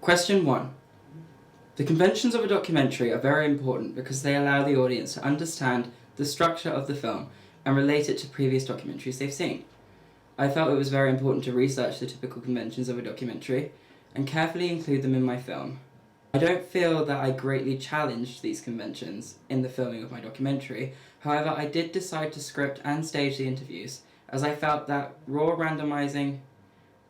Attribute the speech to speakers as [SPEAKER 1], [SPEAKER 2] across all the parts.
[SPEAKER 1] Question 1. The conventions of a documentary are very important because they allow the audience to understand the structure of the film and relate it to previous documentaries they've seen. I felt it was very important to research the typical conventions of a documentary and carefully include them in my film. I don't feel that I greatly challenged these conventions in the filming of my documentary, however I did decide to script and stage the interviews, as I felt that raw randomizing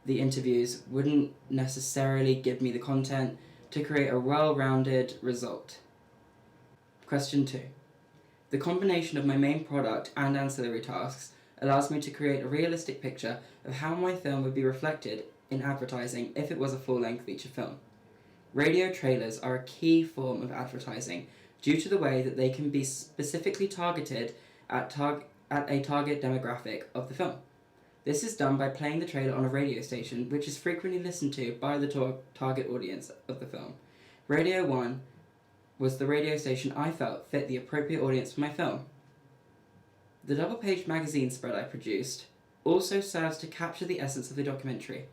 [SPEAKER 1] the interviews wouldn't necessarily give me the content to create a well-rounded result. Question 2. The combination of my main product and ancillary tasks allows me to create a realistic picture of how my film would be reflected in advertising if it was a full-length feature film. Radio trailers are a key form of advertising due to the way that they can be specifically targeted at a target demographic of the film. This is done by playing the trailer on a radio station which is frequently listened to by the target audience of the film. Radio 1 was the radio station I felt fit the appropriate audience for my film. The double-page magazine spread I produced also serves to capture the essence of the documentary.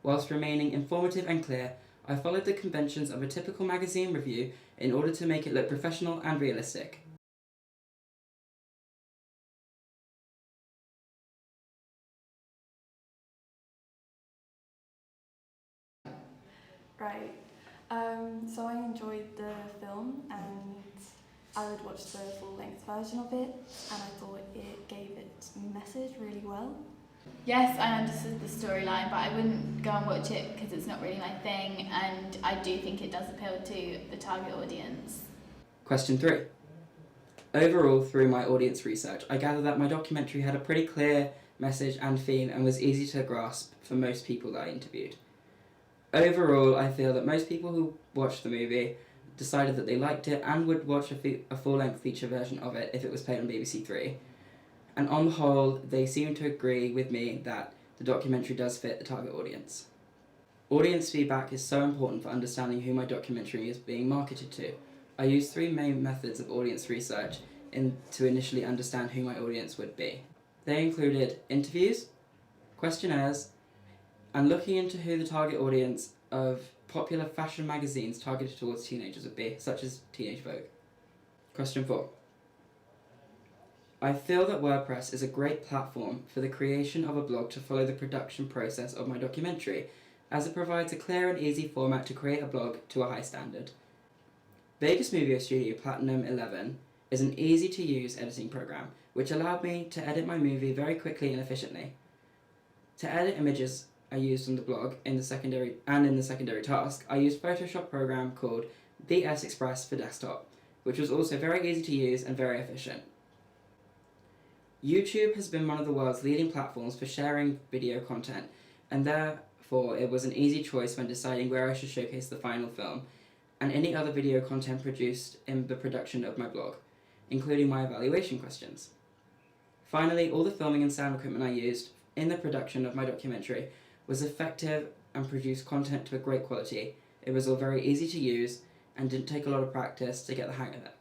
[SPEAKER 1] Whilst remaining informative and clear, I followed the conventions of a typical magazine review in order to make it look professional and realistic.
[SPEAKER 2] Right. So I enjoyed the film and I would watch the full-length version of it, and I thought it gave its message really well.
[SPEAKER 3] Yes, I understood the storyline, but I wouldn't go and watch it because it's not really my thing, and I do think it does appeal to the target audience.
[SPEAKER 1] Question 3. Overall, through my audience research, I gathered that my documentary had a pretty clear message and theme and was easy to grasp for most people that I interviewed. Overall, I feel that most people who watched the movie decided that they liked it and would watch a full-length feature version of it if it was played on BBC Three. And on the whole, they seem to agree with me that the documentary does fit the target audience. Audience feedback is so important for understanding who my documentary is being marketed to. I used 3 main methods of audience research to initially understand who my audience would be. They included interviews, questionnaires, and looking into who the target audience of popular fashion magazines targeted towards teenagers would be, such as Teenage Vogue. Question 4. I feel that WordPress is a great platform for the creation of a blog to follow the production process of my documentary, as it provides a clear and easy format to create a blog to a high standard. Vegas Movie Studio Platinum 11 is an easy-to-use editing program, which allowed me to edit my movie very quickly and efficiently. To edit images I used on the blog in the secondary task, I used a Photoshop program called VS Express for desktop, which was also very easy to use and very efficient. YouTube has been one of the world's leading platforms for sharing video content, and therefore it was an easy choice when deciding where I should showcase the final film and any other video content produced in the production of my blog, including my evaluation questions. Finally, all the filming and sound equipment I used in the production of my documentary was effective and produced content to a great quality. It was all very easy to use and didn't take a lot of practice to get the hang of it.